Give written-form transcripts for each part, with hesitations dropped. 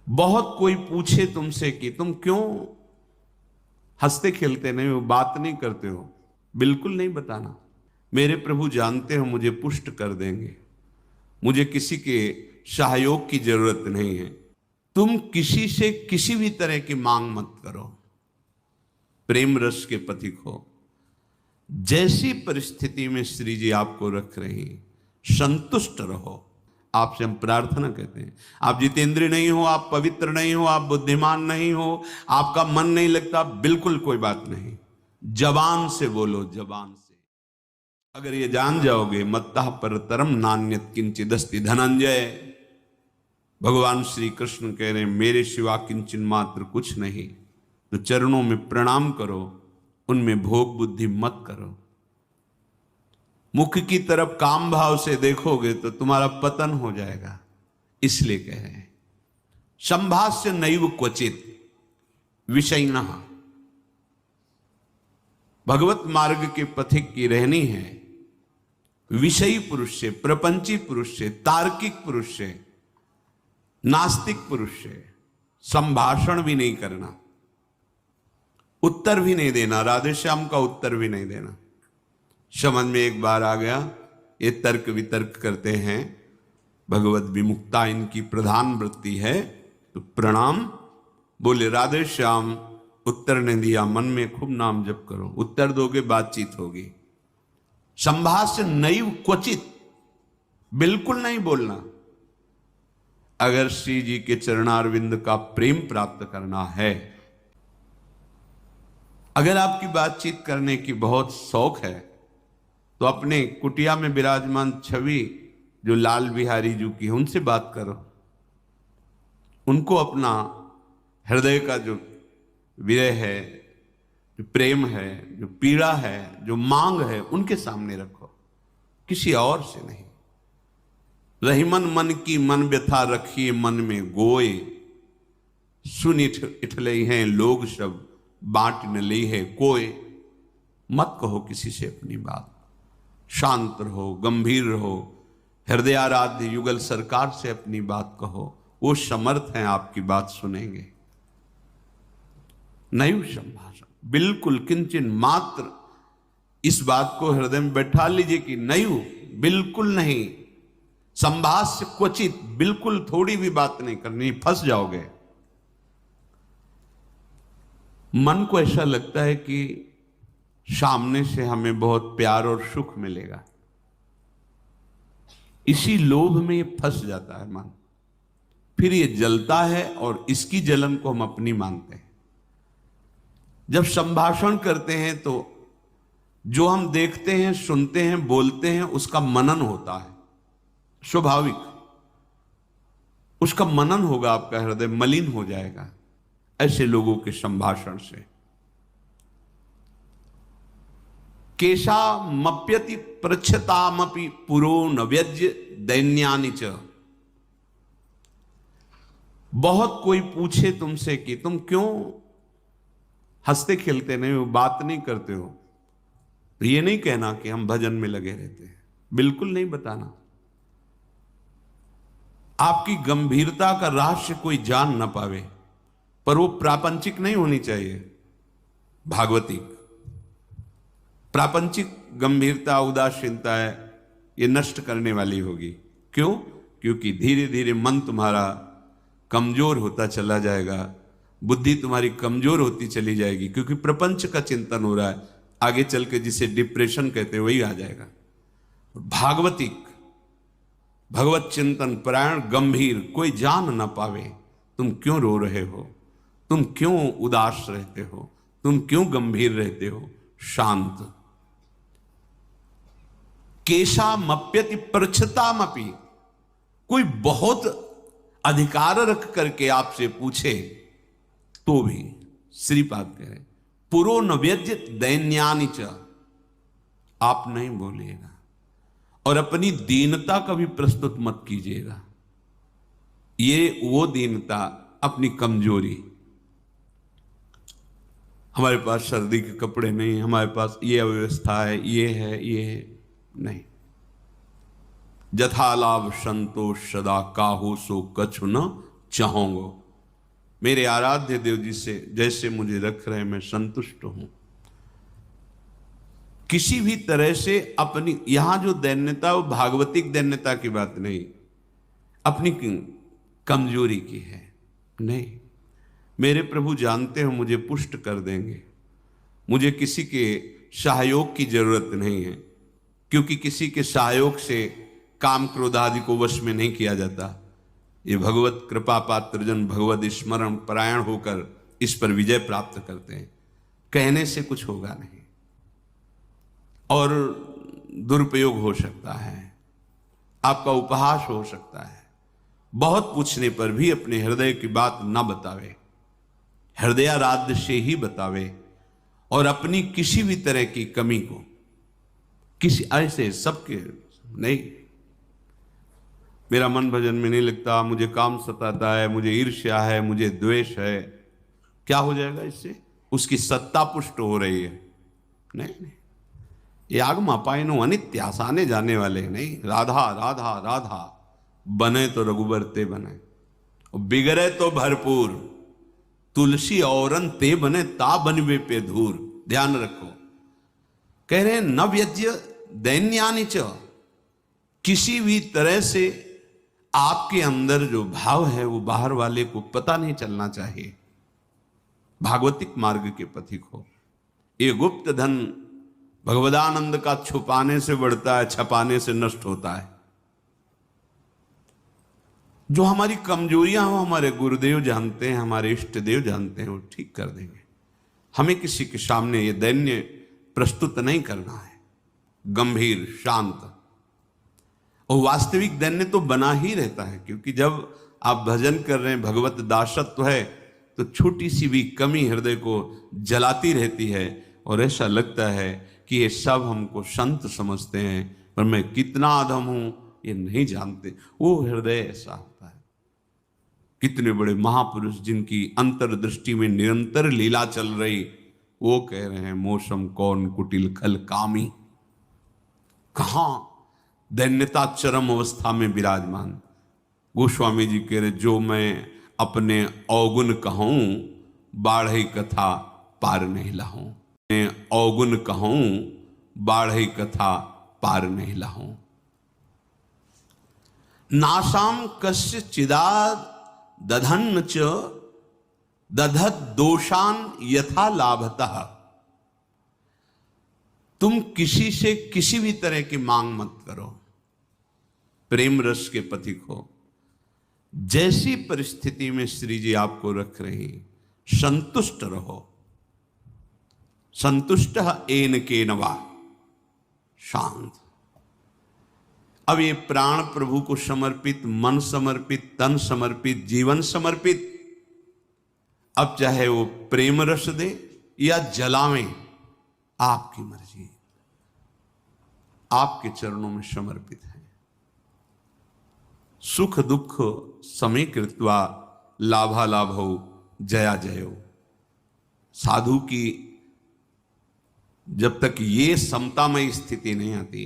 बहुत कोई पूछे तुमसे कि तुम क्यों हंसते खेलते नहीं हो, बात नहीं करते हो, बिल्कुल नहीं बताना। मेरे प्रभु जानते हो मुझे पुष्ट कर देंगे, मुझे किसी के सहयोग की जरूरत नहीं है। तुम किसी से किसी भी तरह की मांग मत करो, प्रेम रस के पथिक हो। जैसी परिस्थिति में श्री जी आपको रख रही हैं, संतुष्ट रहो। आपसे हम प्रार्थना कहते हैं, आप जितेंद्रिय नहीं हो, आप पवित्र नहीं हो, आप बुद्धिमान नहीं हो, आपका मन नहीं लगता, बिल्कुल कोई बात नहीं। जबान से बोलो, जबान से। अगर ये जान जाओगे, मत्तः परतरम नान्यत किंचिदस्ति धनंजय। भगवान श्री कृष्ण कह रहे हैं मेरे सिवा किंचन मात्र कुछ नहीं, तो चरणों में प्रणाम करो, उनमें भोग बुद्धि मत करो। मुख की तरफ काम भाव से देखोगे तो तुम्हारा पतन हो जाएगा। इसलिए कह रहे हैं संभाष्य नैव क्वचित विषयिणः। भगवत मार्ग के पथिक की रहनी है विषयी पुरुष से, प्रपंची पुरुष से, तार्किक पुरुष से, नास्तिक पुरुष से संभाषण भी नहीं करना, उत्तर भी नहीं देना, राधे श्याम का उत्तर भी नहीं देना। समझ में एक बार आ गया, ये तर्क वितर्क करते हैं, भगवत विमुक्ता इनकी प्रधान वृत्ति है, तो प्रणाम बोले राधे श्याम, उत्तर ने दिया, मन में खूब नाम जप करो, उत्तर दोगे बातचीत होगी। संभाष्य नैव क्वचित, बिल्कुल नहीं बोलना। अगर श्री जी के चरणारविंद का प्रेम प्राप्त करना है, अगर आपकी बातचीत करने की बहुत शौक है, तो अपने कुटिया में विराजमान छवि जो लाल बिहारी जी की है उनसे बात करो। उनको अपना हृदय का जो विरह है, जो प्रेम है, जो पीड़ा है, जो मांग है, उनके सामने रखो, किसी और से नहीं। रही मन की मन व्यथा रखिए मन में गोए, सुन इठले हैं लोग सब बांट न ली है कोई। मत कहो किसी से अपनी बात, शांत रहो, गंभीर रहो, हृदयाराध्य युगल सरकार से अपनी बात कहो, वो समर्थ हैं आपकी बात सुनेंगे। नैव संभाषण, बिल्कुल किंचन मात्र इस बात को हृदय में बैठा लीजिए कि नैव, बिल्कुल नहीं। संभाष्य क्वचित, बिल्कुल थोड़ी भी बात नहीं करनी, फंस जाओगे। मन को ऐसा लगता है कि सामने से हमें बहुत प्यार और सुख मिलेगा, इसी लोभ में ये फंस जाता है मन, फिर ये जलता है और इसकी जलन को हम अपनी मानते हैं। जब संभाषण करते हैं तो जो हम देखते हैं, सुनते हैं, बोलते हैं, उसका मनन होता है, स्वाभाविक उसका मनन होगा, आपका हृदय मलिन हो जाएगा ऐसे लोगों के संभाषण से। केशा मप्यति पृच्छतामपि पुरो न व्यज्य दैन्यानि च। बहुत कोई पूछे तुमसे कि तुम क्यों हंसते खेलते नहीं हो, बात नहीं करते हो, तो ये नहीं कहना कि हम भजन में लगे रहते हैं, बिल्कुल नहीं बताना। आपकी गंभीरता का रहस्य कोई जान ना पावे, पर वो प्रापंचिक नहीं होनी चाहिए, भागवतिक। प्रापंचिक गंभीरता, उदासीनता है, ये नष्ट करने वाली होगी। क्यों? क्योंकि धीरे धीरे मन तुम्हारा कमजोर होता चला जाएगा, बुद्धि तुम्हारी कमजोर होती चली जाएगी, क्योंकि प्रपंच का चिंतन हो रहा है। आगे चल के जिसे डिप्रेशन कहते हैं वही आ जाएगा। भागवतिक, भगवत चिंतन परायण, गंभीर, कोई जान ना पावे तुम क्यों रो रहे हो, तुम क्यों उदास रहते हो, तुम क्यों गंभीर रहते हो, शांत। केशा मप्यति पृच्छतामपि, कोई बहुत अधिकार रख करके आपसे पूछे तो भी श्रीपाद कह रहे पुरो न व्यज्य दैन्यानि च, आप नहीं बोलिएगा और अपनी दीनता का भी प्रस्तुत मत कीजिएगा। ये वो दीनता, अपनी कमजोरी, हमारे पास सर्दी के कपड़े नहीं, हमारे पास ये अव्यवस्था है, ये है, ये है, नहीं। जथा लाभ संतोष सदा काहू सो कछु न चाहोगो। मेरे आराध्य देव जी से जैसे मुझे रख रहे मैं संतुष्ट हूं। किसी भी तरह से अपनी, यहां जो दैन्यता वो भागवतिक दैन्यता की बात नहीं, अपनी कमजोरी की है। नहीं, मेरे प्रभु जानते हो मुझे पुष्ट कर देंगे, मुझे किसी के सहयोग की जरूरत नहीं है, क्योंकि किसी के सहयोग से काम क्रोध आदि को वश में नहीं किया जाता। ये भगवत कृपा पात्र जन भगवत स्मरण परायण होकर इस पर विजय प्राप्त करते हैं। कहने से कुछ होगा नहीं और दुरुपयोग हो सकता है, आपका उपहास हो सकता है। बहुत पूछने पर भी अपने हृदय की बात ना बतावे, हृदयाराध्य से ही बतावे, और अपनी किसी भी तरह की कमी को किसी ऐसे सबके नहीं, मेरा मन भजन में नहीं लगता, मुझे काम सताता है, मुझे ईर्ष्या है, मुझे द्वेष है, क्या हो जाएगा इससे? उसकी सत्ता पुष्ट हो रही है। नहीं, ये आगम अपायनो अनित्य, आसाने जाने वाले नहीं। राधा राधा राधा बने तो रघुबर ते बने, बिगड़े तो भरपूर, तुलसी औरन ते बने ता बनवे पे धूर। ध्यान रखो, कह रहे न व्यज्य दैन्यानि च, किसी भी तरह से आपके अंदर जो भाव है वो बाहर वाले को पता नहीं चलना चाहिए। भागवतिक मार्ग के पथिक हो। ये गुप्त धन भगवदानंद का छुपाने से बढ़ता है, छपाने से नष्ट होता है। जो हमारी कमजोरियां हो हमारे गुरुदेव जानते हैं, हमारे इष्ट देव जानते हैं, वो ठीक कर देंगे। हमें किसी के सामने ये दैन्य प्रस्तुत नहीं करना है, गंभीर शांत। और वास्तविक दैन्य तो बना ही रहता है, क्योंकि जब आप भजन कर रहे हैं, भगवत दासत्व है, तो छोटी सी भी कमी हृदय को जलाती रहती है और ऐसा लगता है कि ये सब हमको संत समझते हैं, पर मैं कितना अधम हूं ये नहीं जानते। वो हृदय ऐसा होता है। कितने बड़े महापुरुष जिनकी अंतर्दृष्टि में निरंतर लीला चल रही, वो कह रहे हैं मौसम कौन कुटिल खल कामी। कहां दैन्यता चरम अवस्था में विराजमान। गोस्वामी जी कह रहे जो मैं अपने अवगुण कहूं, बाढ़ई कथा पार नहीं लाहूं। मैं अवगुण कहूं, बाढ़ई कथा पार नहीं लाहूं। नासाम कस्य चिदाद दधन्न च दधत दोषान यथा लाभतः। तुम किसी से किसी भी तरह की मांग मत करो, प्रेम रस के पथिक हो। जैसी परिस्थिति में श्री जी आपको रख रही, संतुष्ट रहो। संतुष्ट एन केन वा, शांत। अब ये प्राण प्रभु को समर्पित, मन समर्पित, तन समर्पित, जीवन समर्पित। अब चाहे वो प्रेम रस दे या जलावें, आपकी मर्जी, आपके चरणों में समर्पित है। सुख दुख समय कृत्वा लाभालाभो जया जयो। साधु की जब तक ये समतामय स्थिति नहीं आती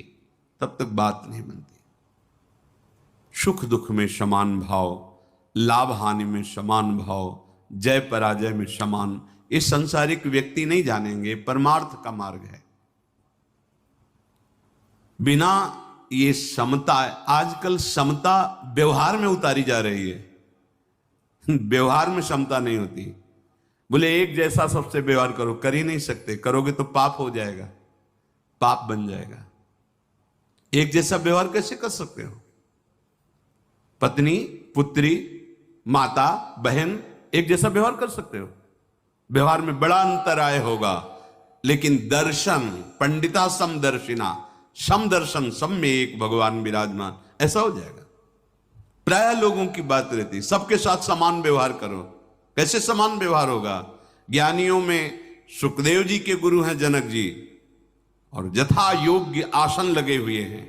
तब तक बात नहीं बनती। सुख दुख में समान भाव, लाभ हानि में समान भाव, जय पराजय में समान, ये संसारिक व्यक्ति नहीं जानेंगे। परमार्थ का मार्ग है। बिना ये समता, आजकल समता व्यवहार में उतारी जा रही है। व्यवहार में समता नहीं होती। बोले एक जैसा सबसे व्यवहार करो, कर ही नहीं सकते। करोगे तो पाप हो जाएगा, पाप बन जाएगा। एक जैसा व्यवहार कैसे कर सकते हो? पत्नी, पुत्री, माता, बहन एक जैसा व्यवहार कर सकते हो? व्यवहार में बड़ा अंतर आय होगा, लेकिन दर्शन, पंडिता समदर्शिना, समदर्शन, सब में एक भगवान विराजमान, ऐसा हो जाएगा। प्राय लोगों की बात रहती, सबके साथ समान व्यवहार करो। कैसे समान व्यवहार होगा? ज्ञानियों में सुखदेव जी के गुरु हैं जनक जी, और यथा योग्य आसन लगे हुए हैं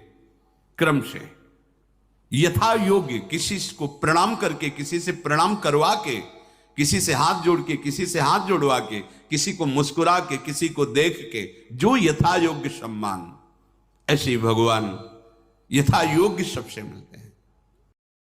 क्रम से। यथा योग्य, किसी को प्रणाम करके, किसी से प्रणाम करवा के, किसी से हाथ जोड़ के, किसी से हाथ जोड़वा के, किसी को मुस्कुरा के, किसी को देख के, जो यथा योग्य सम्मान, ऐसे भगवान यथा योग्य सबसे मिलते हैं।